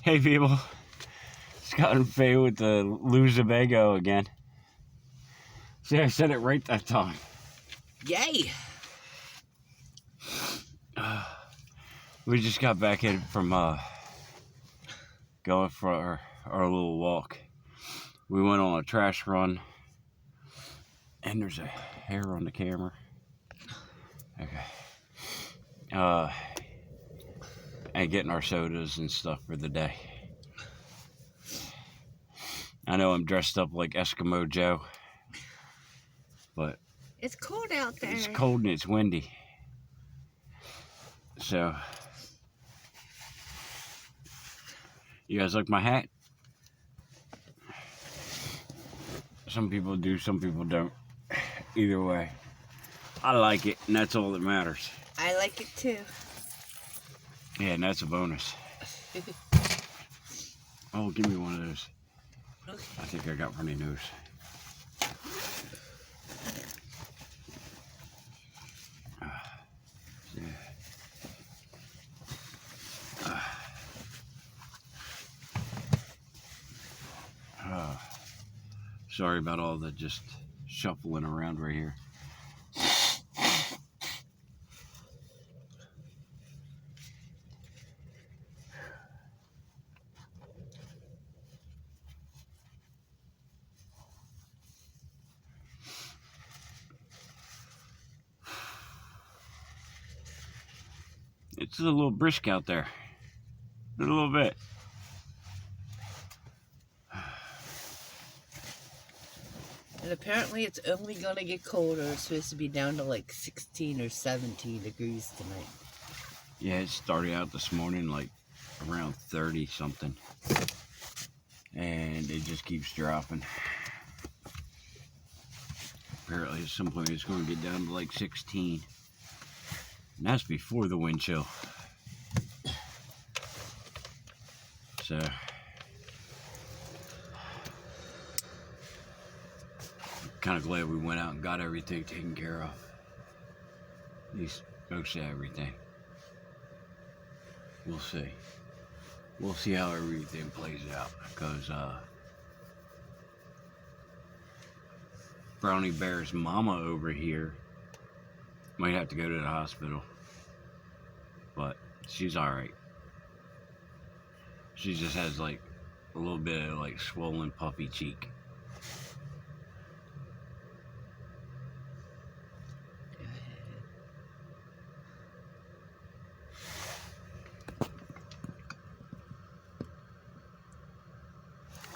Hey people, Scott and Faye with the Luzabago again. See, I said it right that time. Yay! We just got back in from going for our little walk. We went on a trash run, and there's a hair on the camera. Okay. And getting our sodas and stuff for the day. I know I'm dressed up like Eskimo Joe, but It's cold out there. it's cold and it's windy. So, you guys like my hat? Some people do, some people don't. Either way, I like it, and that's all that matters. I like it too. Yeah, and that's a bonus. Oh, give me one of those. Okay. I think I got runny nose. Sorry about all the just shuffling around right here. It's a little brisk out there. A little bit. And apparently it's only gonna get colder. It's supposed to be down to like 16 or 17 degrees tonight. Yeah, it started out this morning like around 30 something. And it just keeps dropping. Apparently at some point it's going to get down to like 16. And that's before the wind chill. So, I'm kind of glad we went out and got everything taken care of. At least most of everything. We'll see. We'll see how everything plays out. Because Brownie Bear's mama over here might have to go to the hospital. But she's alright. She just has like a little bit of like swollen puffy cheek.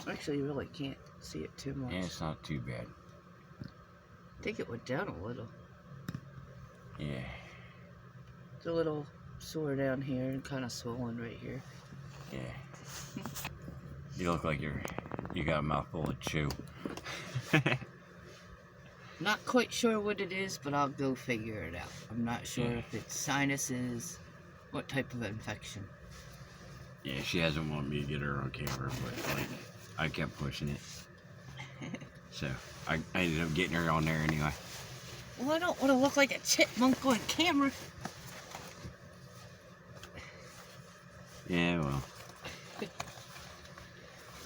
Actually, you really can't see it too much. Yeah, it's not too bad. I think it went down a little. Yeah. It's a little sore down here and kind of swollen right here. Yeah. You look like you got a mouthful of chew. Not quite sure what it is, but I'll go figure it out. I'm not sure if it's sinuses, what type of infection. Yeah, she hasn't wanted me to get her on camera, but like I kept pushing it. So I ended up getting her on there anyway. Well, I don't want to look like a chipmunk on camera. Yeah, well.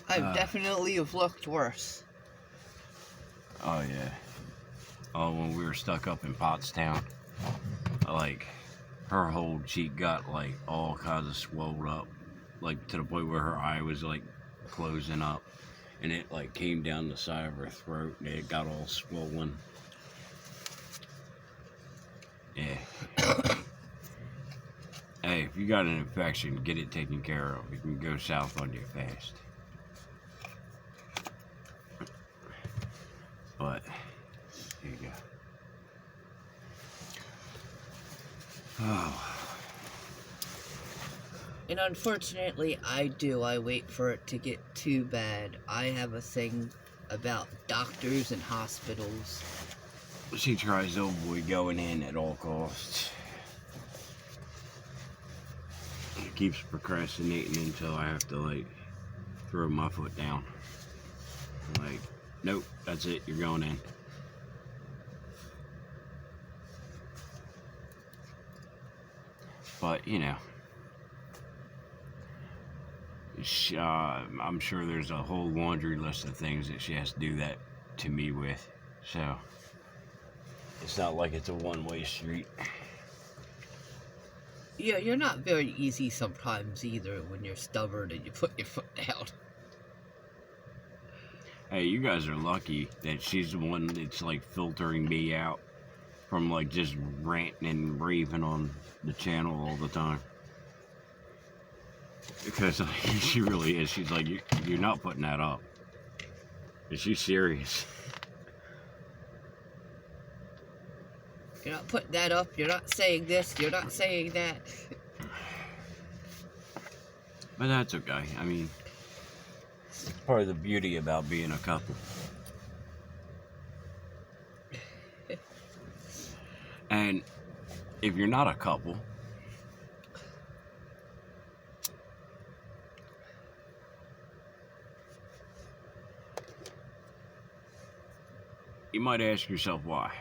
I definitely have looked worse. Oh yeah. Oh, when we were stuck up in Pottstown, like her whole cheek got like all kinds of swelled up, like to the point where her eye was like closing up, and it like came down the side of her throat, and it got all swollen. Yeah. Hey, if you got an infection, get it taken care of. You can go south on you fast. But here you go. Oh. And unfortunately, I wait for it to get too bad. I have a thing about doctors and hospitals. She tries to avoid going in at all costs. She keeps procrastinating until I have to like throw my foot down. Like, nope, that's it, you're going in. But, you know, I'm sure there's a whole laundry list of things that she has to do that to me with. So it's not like it's a one-way street. Yeah, you're not very easy sometimes either when you're stubborn and you put your foot down. Hey, you guys are lucky that she's the one that's like filtering me out from like just ranting and raving on the channel all the time. Because she really is. She's like, you're not putting that up. Is she serious? You're not putting that up, you're not saying this, you're not saying that. But that's okay. I mean, it's part of the beauty about being a couple. And if you're not a couple, you might ask yourself why.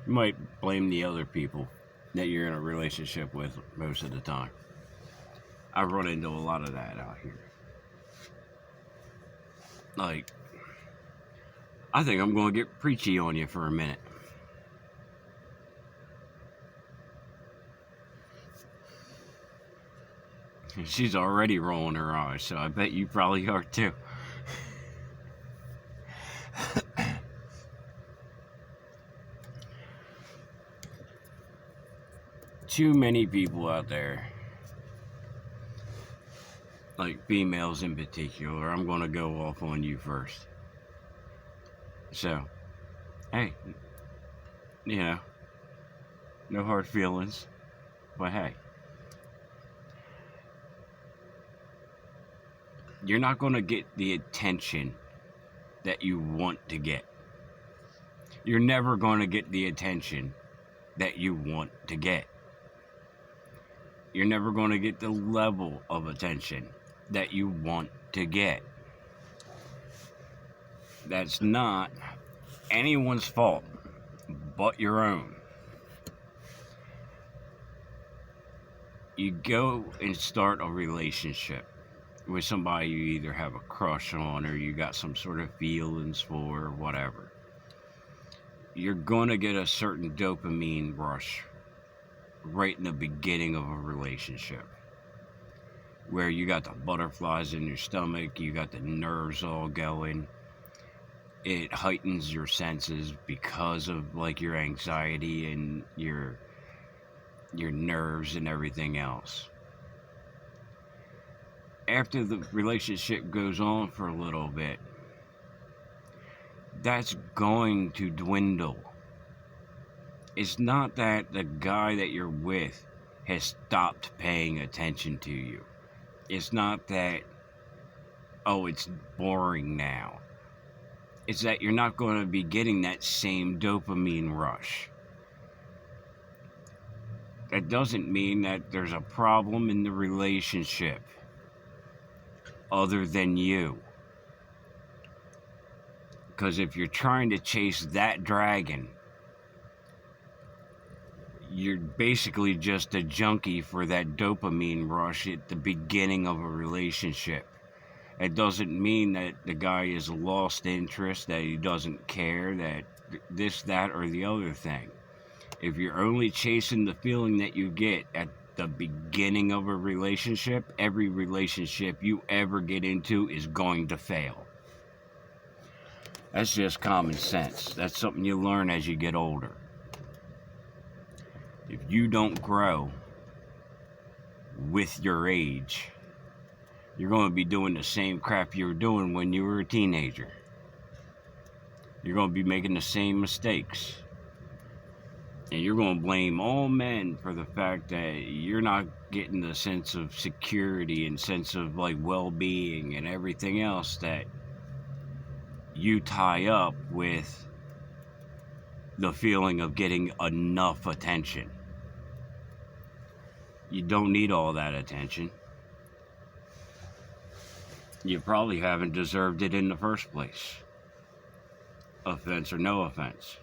You might blame the other people that you're in a relationship with most of the time. I run into a lot of that out here. Like, I think I'm going to get preachy on you for a minute. She's already rolling her eyes, so I bet you probably are too. Too many people out there, like females in particular, I'm going to go off on you first. So, hey, you know, no hard feelings, but hey, you're not going to get the attention that you want to get. You're never going to get the attention that you want to get. You're never going to get the level of attention that you want to get. That's not anyone's fault but your own. You go and start a relationship with somebody you either have a crush on or you got some sort of feelings for or whatever. You're going to get a certain dopamine rush right in the beginning of a relationship, where you got the butterflies in your stomach, you got the nerves all going. It heightens your senses because of like your anxiety and your nerves and everything else. After the relationship goes on for a little bit, that's going to dwindle. It's not that the guy that you're with has stopped paying attention to you. It's not that, oh, it's boring now. It's that you're not going to be getting that same dopamine rush. That doesn't mean that there's a problem in the relationship other than you. Because if you're trying to chase that dragon, you're basically just a junkie for that dopamine rush at the beginning of a relationship. It doesn't mean that the guy is lost interest, that he doesn't care, that this, that, or the other thing. If you're only chasing the feeling that you get at the beginning of a relationship, every relationship you ever get into is going to fail. That's just common sense. That's something you learn as you get older. If you don't grow with your age, you're going to be doing the same crap you were doing when you were a teenager. You're going to be making the same mistakes. And you're going to blame all men for the fact that you're not getting the sense of security and sense of like well-being and everything else that you tie up with the feeling of getting enough attention. You don't need all that attention. You probably haven't deserved it in the first place. Offense or no offense.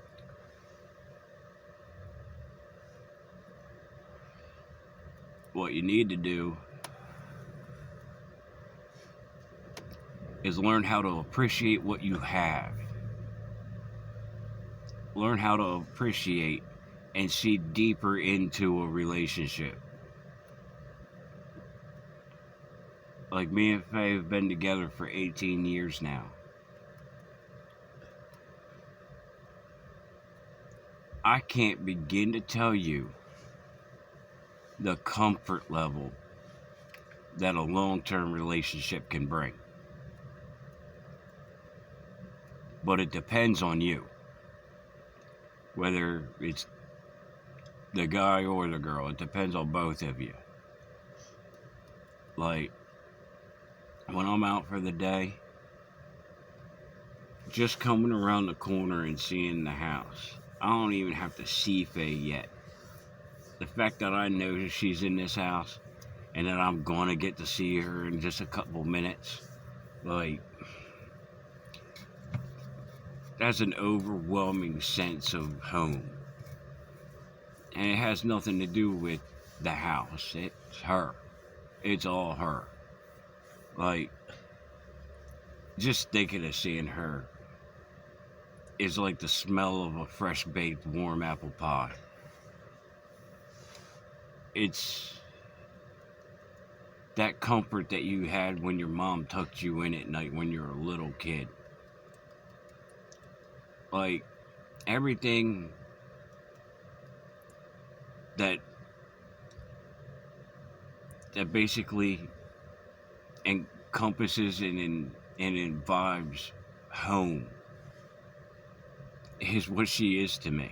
What you need to do is learn how to appreciate what you have. Learn how to appreciate and see deeper into a relationship. Like me and Faye have been together for 18 years now. I can't begin to tell you the comfort level that a long-term relationship can bring. But it depends on you. Whether it's the guy or the girl, it depends on both of you. Like, when I'm out for the day, just coming around the corner and seeing the house, I don't even have to see Faye yet. The fact that I know she's in this house and that I'm gonna get to see her in just a couple minutes, like, that's an overwhelming sense of home. And it has nothing to do with the house. It's her. It's all her. Like, just thinking of seeing her is like the smell of a fresh baked warm apple pie. It's that comfort that you had when your mom tucked you in at night when you were a little kid. Like, everything that basically encompasses and imbibes home is what she is to me.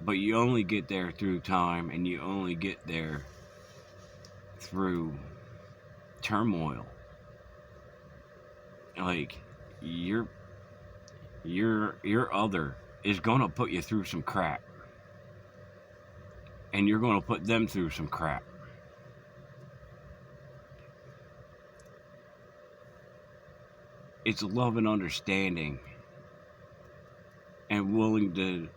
But you only get there through time, and you only get there through turmoil. Like, your other is gonna put you through some crap. And you're gonna put them through some crap. It's love and understanding and willing to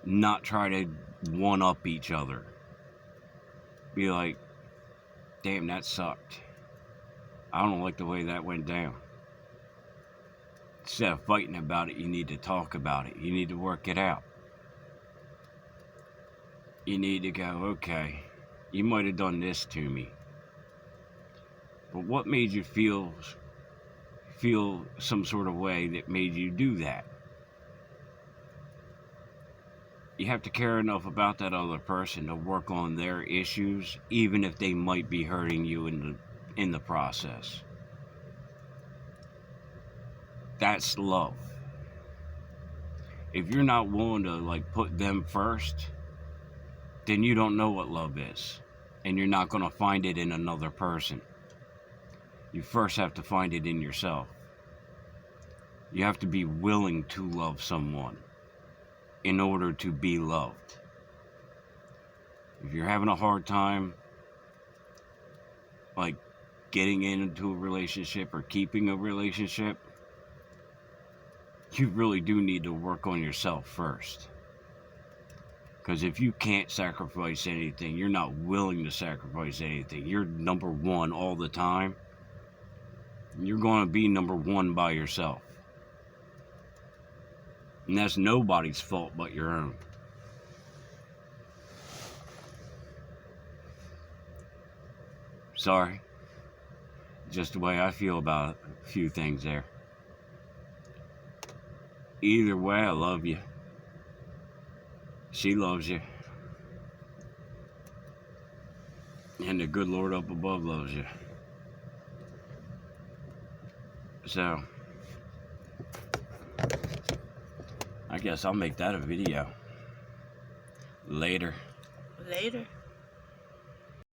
not try to one-up each other. Be like, damn, that sucked. I don't like the way that went down. Instead of fighting about it, you need to talk about it. You need to work it out. You need to go, okay, you might have done this to me, but what made you feel some sort of way that made you do that? You have to care enough about that other person to work on their issues, even if they might be hurting you in the process. That's love. If you're not willing to, like, put them first, then you don't know what love is, and you're not going to find it in another person. You first have to find it in yourself. You have to be willing to love someone in order to be loved. If you're having a hard time, like, getting into a relationship or keeping a relationship, you really do need to work on yourself first. Because if you can't sacrifice anything, you're not willing to sacrifice anything, you're number one all the time, you're going to be number one by yourself. And that's nobody's fault but your own. Sorry. Just the way I feel about a few things there. Either way, I love you. She loves you. And the good Lord up above loves you. So, I guess I'll make that a video. Later. Later.